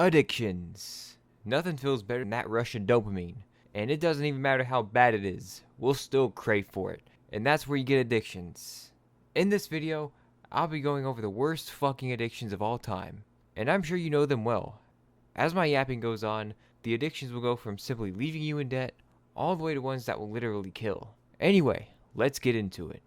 Addictions. Nothing feels better than that rush of dopamine. And it doesn't even matter how bad it is, we'll still crave for it. And that's where you get addictions. In this video, I'll be going over the worst fucking addictions of all time. And I'm sure you know them well. As my yapping goes on, the addictions will go from simply leaving you in debt, all the way to ones that will literally kill. Anyway, let's get into it.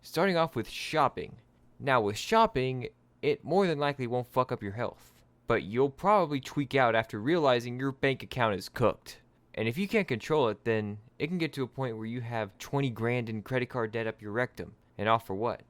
Starting off with shopping. Now with shopping, it more than likely won't fuck up your health. But you'll probably tweak out after realizing your bank account is cooked. And if you can't control it, then it can get to a point where you have 20 grand in credit card debt up your rectum. And all for what?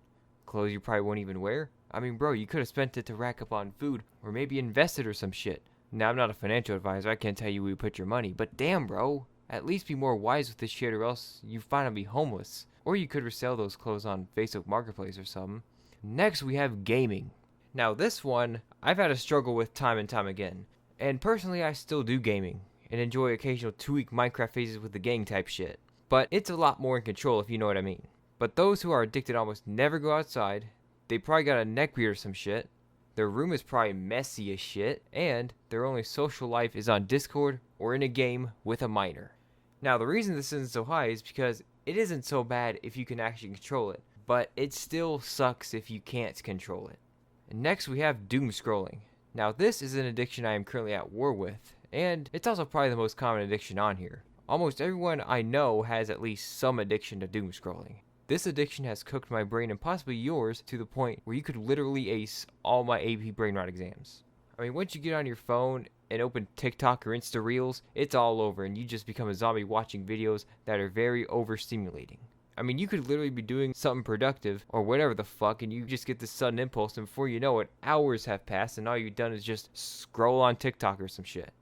Clothes you probably won't even wear? I mean, bro, you could have spent it to rack up on food, or maybe invested or some shit. Now, I'm not a financial advisor, I can't tell you where you put your money, but damn, bro, at least be more wise with this shit or else you find out be homeless. Or you could resell those clothes on Facebook Marketplace or something. Next, we have gaming. Now, this one, I've had a struggle with time and time again. And personally, I still do gaming, and enjoy occasional 2-week Minecraft phases with the gang type shit. But it's a lot more in control if you know what I mean. But those who are addicted almost never go outside, they probably got a neck beard or some shit, their room is probably messy as shit, and their only social life is on Discord or in a game with a minor. Now, the reason this isn't so high is because it isn't so bad if you can actually control it, but it still sucks if you can't control it. And next, we have doom scrolling. Now, this is an addiction I am currently at war with, and it's also probably the most common addiction on here. Almost everyone I know has at least some addiction to doom scrolling. This addiction has cooked my brain and possibly yours to the point where you could literally ace all my AP brain rot exams. I mean, once you get on your phone and open TikTok or Insta Reels, it's all over and you just become a zombie watching videos that are very overstimulating. I mean, you could literally be doing something productive or whatever the fuck and you just get this sudden impulse and before you know it, hours have passed and all you've done is just scroll on TikTok or some shit.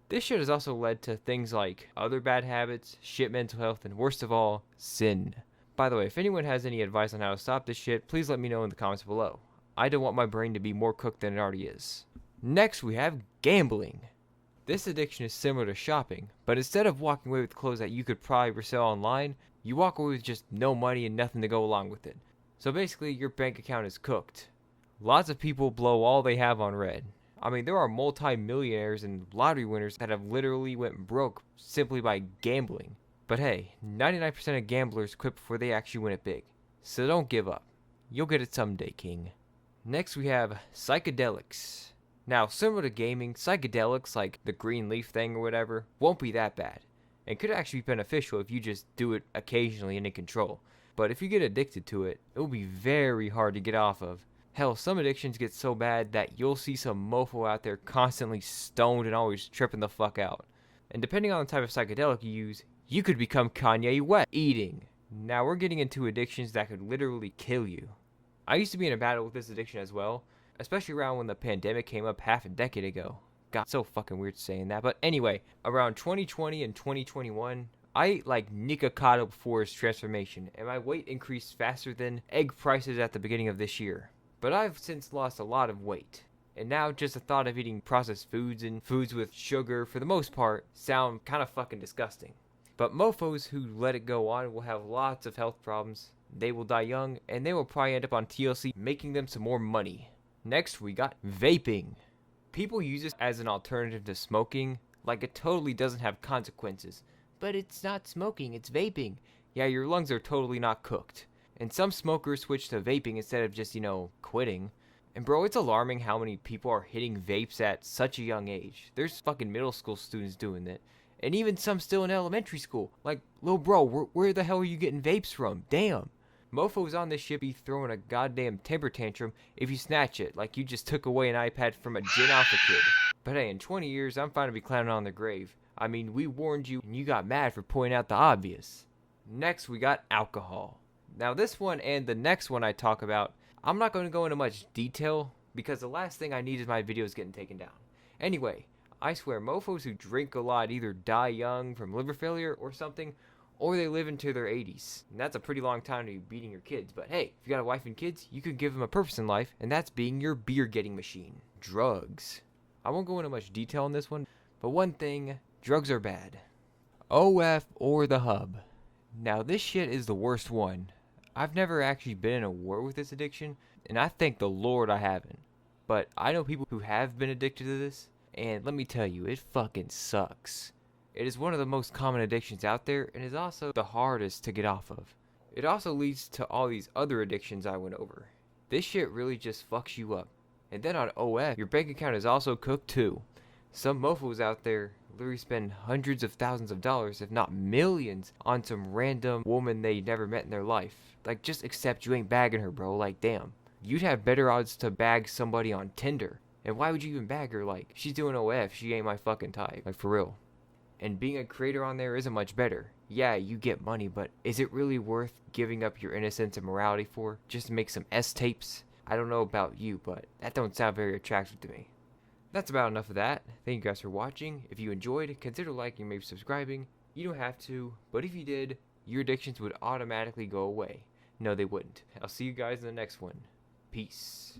This shit has also led to things like other bad habits, shit mental health, and worst of all, sin. By the way, if anyone has any advice on how to stop this shit, please let me know in the comments below. I don't want my brain to be more cooked than it already is. Next, we have gambling. This addiction is similar to shopping, but instead of walking away with clothes that you could probably resell online, you walk away with just no money and nothing to go along with it. So basically, your bank account is cooked. Lots of people blow all they have on red. I mean, there are multi-millionaires and lottery winners that have literally went broke simply by gambling. But hey, 99% of gamblers quit before they actually win it big. So don't give up. You'll get it someday, King. Next we have psychedelics. Now, similar to gaming, psychedelics like the green leaf thing or whatever won't be that bad. And could actually be beneficial if you just do it occasionally and in control. But if you get addicted to it, it will be very hard to get off of. Hell, some addictions get so bad that you'll see some mofo out there constantly stoned and always tripping the fuck out. And depending on the type of psychedelic you use, you could become Kanye West eating. Now we're getting into addictions that could literally kill you. I used to be in a battle with this addiction as well, especially around when the pandemic came up half a decade ago. God, so fucking weird saying that. But anyway, around 2020 and 2021, I ate like Nikocado before its transformation, and my weight increased faster than egg prices at the beginning of this year. But I've since lost a lot of weight. And now just the thought of eating processed foods and foods with sugar, for the most part, sound kind of fucking disgusting. But mofos who let it go on will have lots of health problems, they will die young, and they will probably end up on TLC making them some more money. Next we got vaping. People use this as an alternative to smoking, like it totally doesn't have consequences. But it's not smoking, it's vaping. Yeah, your lungs are totally not cooked. And some smokers switch to vaping instead of just, quitting. And bro, it's alarming how many people are hitting vapes at such a young age. There's fucking middle school students doing it. And even some still in elementary school. Like, lil bro, where the hell are you getting vapes from? Damn. Mofos on this shit be throwing a goddamn temper tantrum if you snatch it, like you just took away an iPad from a Gen Alpha kid. But hey, in 20 years, I'm fine to be clowning on their grave. I mean, we warned you and you got mad for pointing out the obvious. Next, we got alcohol. Now this one and the next one I talk about, I'm not going to go into much detail because the last thing I need is my videos getting taken down. Anyway, I swear mofos who drink a lot either die young from liver failure or something, or they live into their 80s. And that's a pretty long time to be beating your kids. But hey, if you got a wife and kids, you could give them a purpose in life, and that's being your beer getting machine. Drugs. I won't go into much detail on this one, but one thing, drugs are bad. OF or the hub. Now this shit is the worst one. I've never actually been in a war with this addiction, and I thank the Lord I haven't. But I know people who have been addicted to this, And let me tell you, it fucking sucks. It is one of the most common addictions out there and is also the hardest to get off of. It also leads to all these other addictions I went over. This shit really just fucks you up. And then on OF, your bank account is also cooked too. Some mofos out there literally spend hundreds of thousands of dollars, if not millions, on some random woman they never met in their life. Like, just accept you ain't bagging her, bro. Like, damn. You'd have better odds to bag somebody on Tinder. And why would you even bag her? Like, she's doing OF, she ain't my fucking type. Like, for real. And being a creator on there isn't much better. Yeah, you get money, but is it really worth giving up your innocence and morality for? Just to make some S-tapes? I don't know about you, but that don't sound very attractive to me. That's about enough of that. Thank you guys for watching. If you enjoyed, consider liking, maybe subscribing. You don't have to, but if you did, your addictions would automatically go away. No, they wouldn't. I'll see you guys in the next one. Peace.